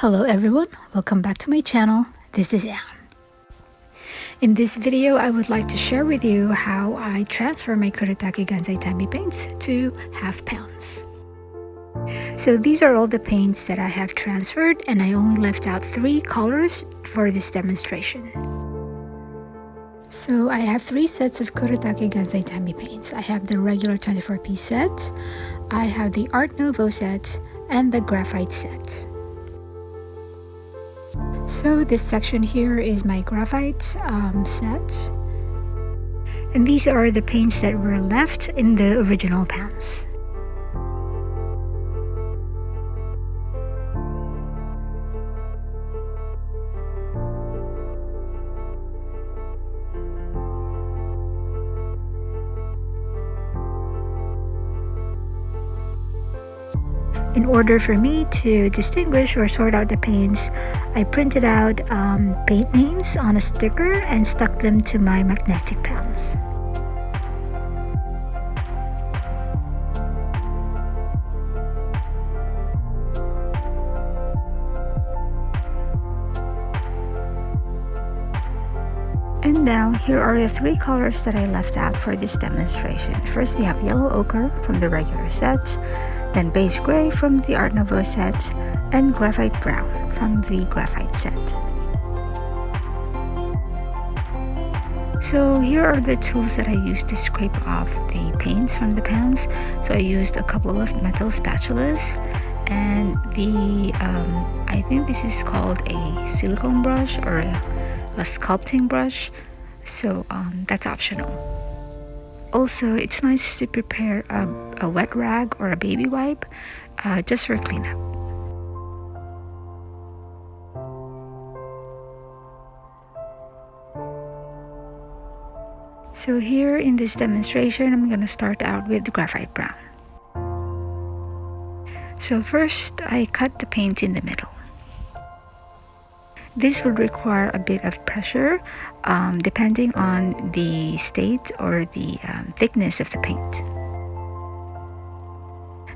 Hello everyone, welcome back to my channel. This is Anne. In this video, I would like to share with you how I transfer my Kuretake Gansai Tambi paints to half pounds. So these are all the paints that I have transferred, and I only left out 3 colors for this demonstration. So I have 3 sets of Kuretake Gansai Tambi paints. I have the regular 24-piece set, I have the Art Nouveau set, and the Graphite set. So this section here is my Graphite set, and these are the paints that were left in the original pans. In order for me to distinguish or sort out the paints, I printed out paint names on a sticker and stuck them to my magnetic pans. And now, here are the 3 colors that I left out for this demonstration. First, we have yellow ochre from the regular set, then beige gray from the Art Nouveau set, and graphite brown from the Graphite set. So here are the tools that I used to scrape off the paints from the pans. So I used a couple of metal spatulas, and I think this is called a silicone brush or a sculpting brush, so that's optional. Also, it's nice to prepare a wet rag or a baby wipe just for cleanup. So here in this demonstration, I'm going to start out with graphite brown. So first, I cut the paint in the middle. This would require a bit of pressure depending on the state or the thickness of the paint.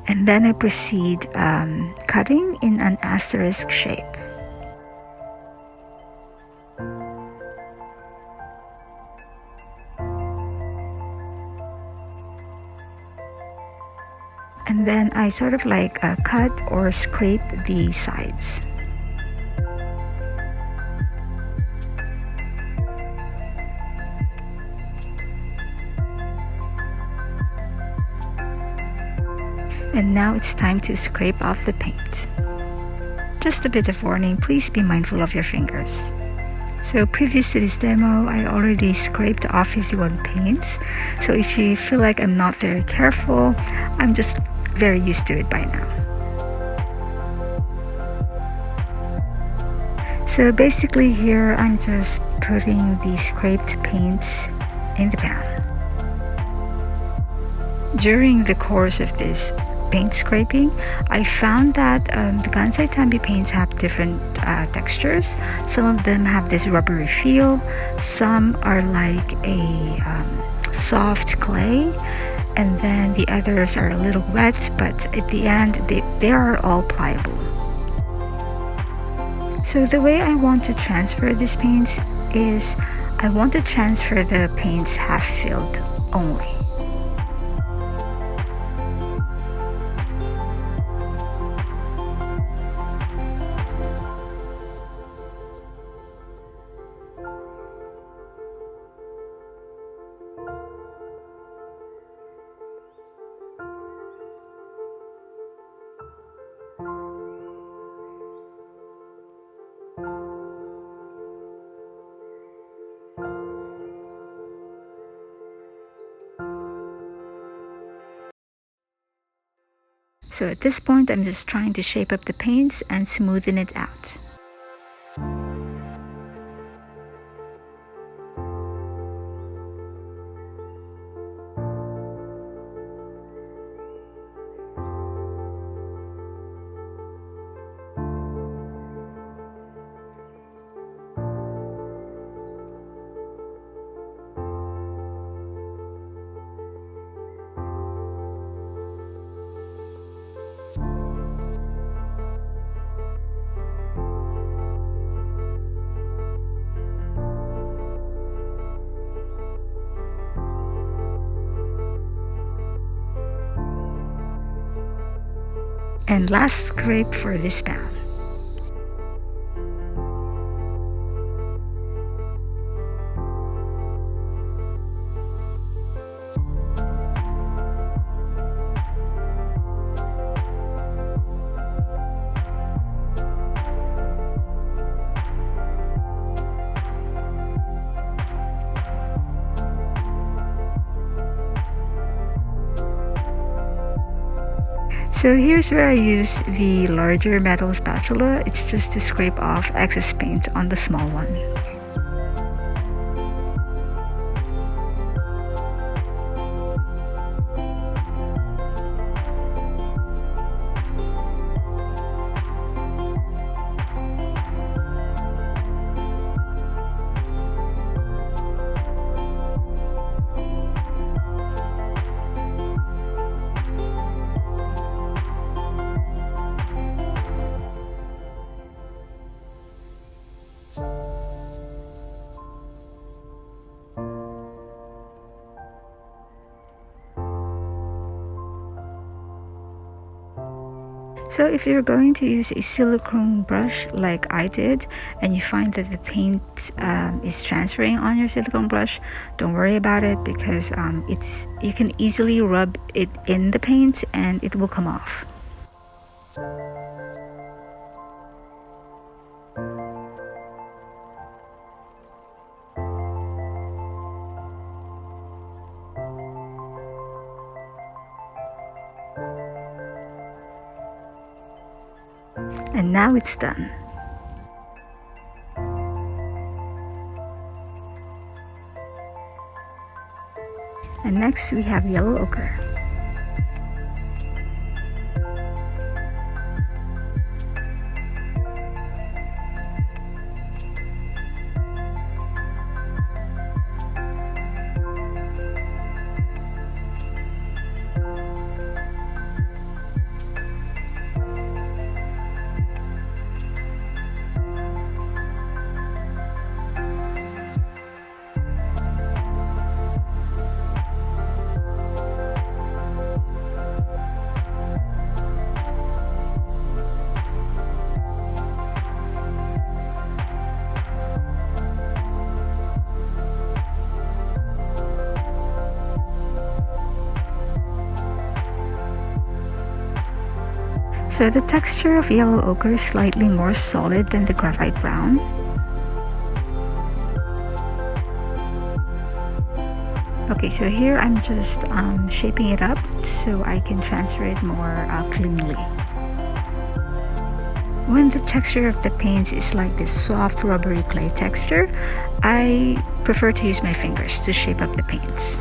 And then I proceed cutting in an asterisk shape. And then I sort of like cut or scrape the sides. And now it's time to scrape off the paint. Just a bit of warning, please be mindful of your fingers. So previous to this demo, I already scraped off 51 paints. So if you feel like I'm not very careful, I'm just very used to it by now. So basically here, I'm just putting the scraped paint in the pan. During the course of this paint scraping, I found that the Gansai Tambi paints have different textures. Some of them have this rubbery feel, some are like a soft clay, and then the others are a little wet, but at the end they are all pliable. So the way I want to transfer these paints is I want to transfer the paints half filled only. So at this point, I'm just trying to shape up the paints and smoothen it out. And last scrape for this pan. So here's where I use the larger metal spatula. It's just to scrape off excess paint on the small one. So if you're going to use a silicone brush like I did, and you find that the paint is transferring on your silicone brush, don't worry about it, because you can easily rub it in the paint and it will come off. And now it's done. And next we have yellow ochre. So the texture of yellow ochre is slightly more solid than the graphite brown. Okay, so here I'm just shaping it up so I can transfer it more cleanly. When the texture of the paint is like this soft rubbery clay texture, I prefer to use my fingers to shape up the paints.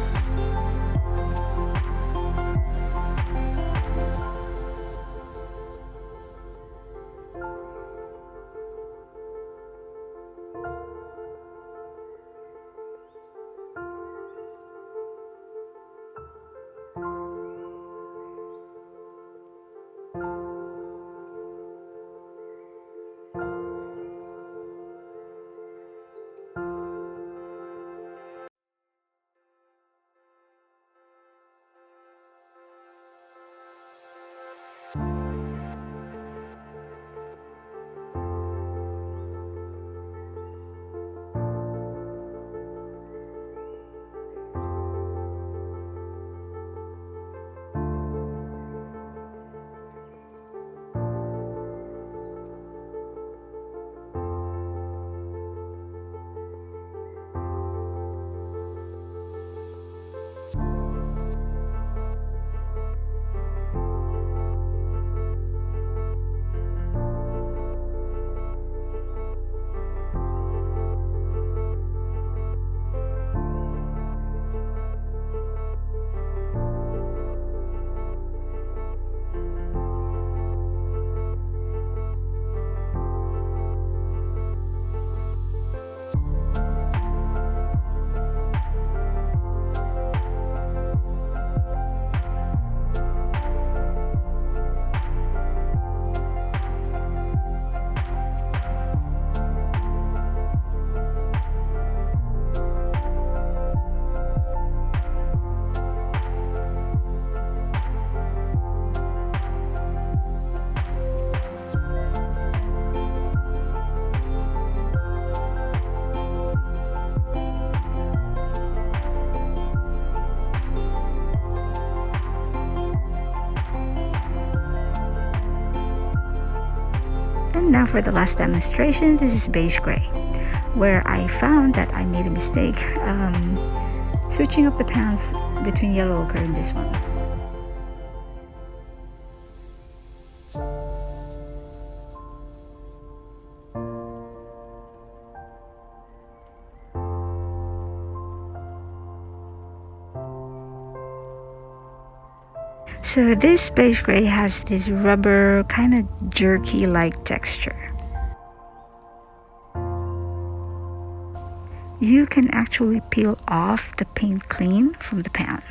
And now for the last demonstration, this is beige gray, where I found that I made a mistake switching up the pans between yellow ochre and this one. So this beige gray has this rubber kind of jerky like texture. You can actually peel off the paint clean from the pan.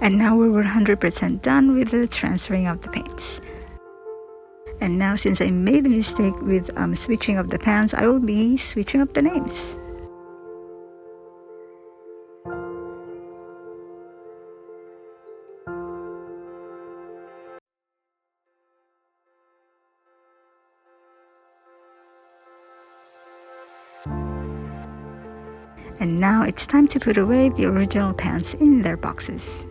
And now we're 100% done with the transferring of the paints. And now, since I made a mistake with switching up the pans, I will be switching up the names. And now it's time to put away the original pans in their boxes.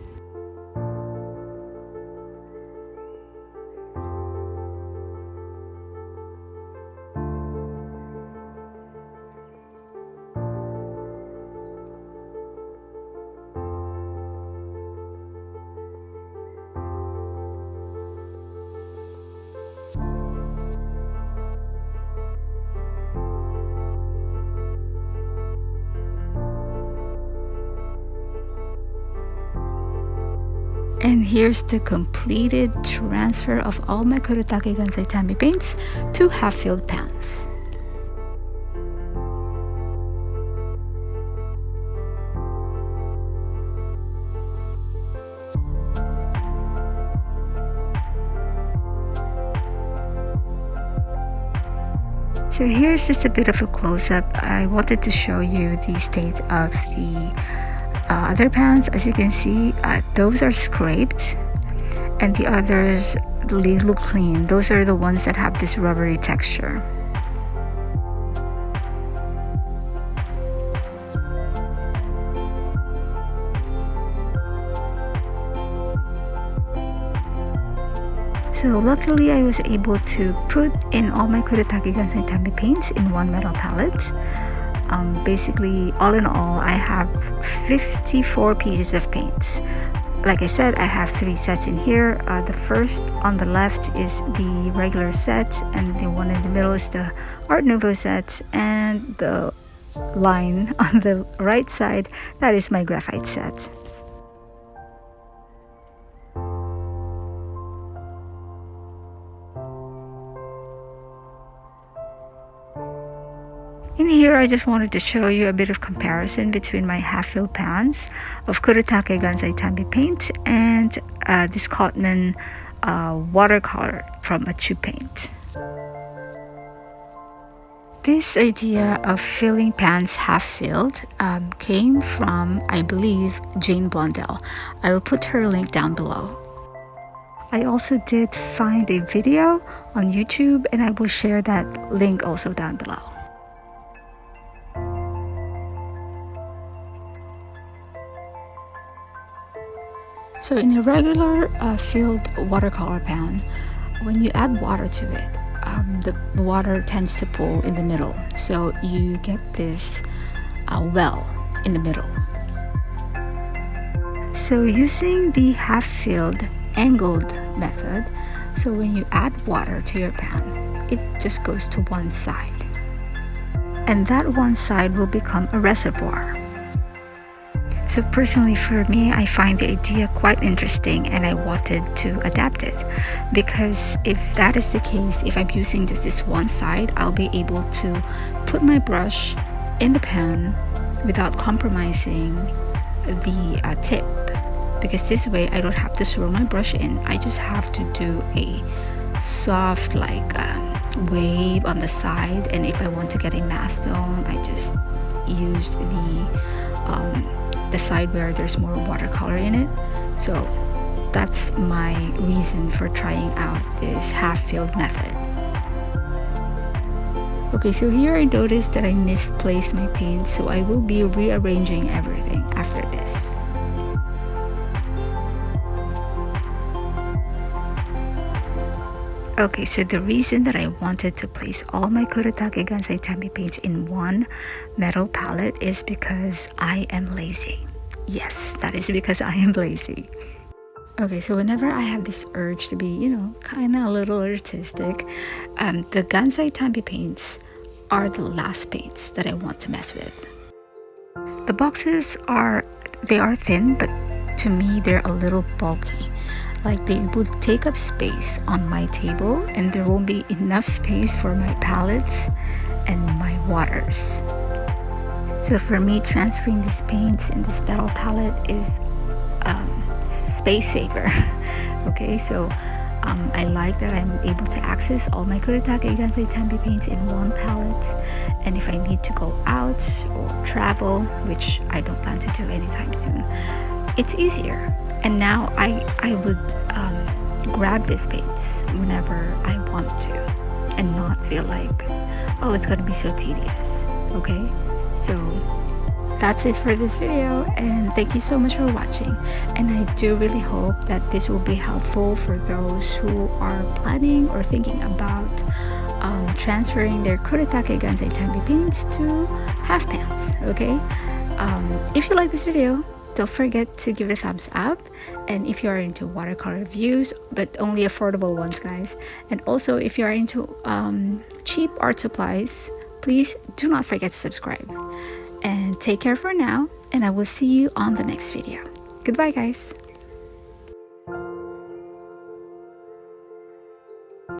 And here's the completed transfer of all my Kuretake Gansai Tambi paints to half-filled pans. So here's just a bit of a close-up. I wanted to show you the state of the other pans. As you can see, those are scraped, and the others look clean. Those are the ones that have this rubbery texture. So luckily I was able to put in all my Kuretake Gansai Tambi paints in one metal palette. Basically, all in all, I have 54 pieces of paints. Like I said, I have 3 sets in here. The first on the left is the regular set, and the one in the middle is the Art Nouveau set, and the line on the right side, that is my Graphite set. In here, I just wanted to show you a bit of comparison between my half-filled pans of Kuretake Gansai Tambi paint and different Discotman watercolor from a tube paint. This idea of filling pans half-filled came from, I believe, Janeblundellart. I will put her link down below. I also did find a video on YouTube, and I will share that link also down below. So in a regular filled watercolor pan, when you add water to it, the water tends to pool in the middle, so you get this well in the middle. So using the half-filled angled method, so when you add water to your pan, it just goes to one side, and that one side will become a reservoir. So personally for me, I find the idea quite interesting, and I wanted to adapt it, because if that is the case, if I'm using just this one side, I'll be able to put my brush in the pan without compromising the tip, because this way I don't have to swirl my brush in. I just have to do a soft wave on the side, and if I want to get a mask stone, I just use the side where there's more watercolor in it. So that's my reason for trying out this half-filled method. Okay, so here I noticed that I misplaced my paint, so I will be rearranging everything after this. Okay, so the reason that I wanted to place all my Kuretake Gansai Tambi paints in one metal palette is because I am lazy. Yes, that is because I am lazy. Okay, so whenever I have this urge to be, kind of a little artistic, the Gansai Tambi paints are the last paints that I want to mess with. The boxes are thin, but to me they're a little bulky. Like they would take up space on my table, and there won't be enough space for my palettes and my waters. So for me, transferring these paints in this metal palette is space saver. Okay, so I like that I'm able to access all my Kuretake Gansai Tambi paints in one palette, and if I need to go out or travel, which I don't plan to do anytime soon, it's easier. And now I would grab these paints whenever I want to, and not feel like, oh, it's gonna be so tedious. Okay, so that's it for this video, and thank you so much for watching. And I do really hope that this will be helpful for those who are planning or thinking about transferring their Kuretake Gansai Tambi paints to half pans. Okay, if you like this video, don't forget to give it a thumbs up, and if you are into watercolor reviews, but only affordable ones, guys, and also if you are into cheap art supplies, please do not forget to subscribe. And take care for now, and I will see you on the next video. Goodbye, guys.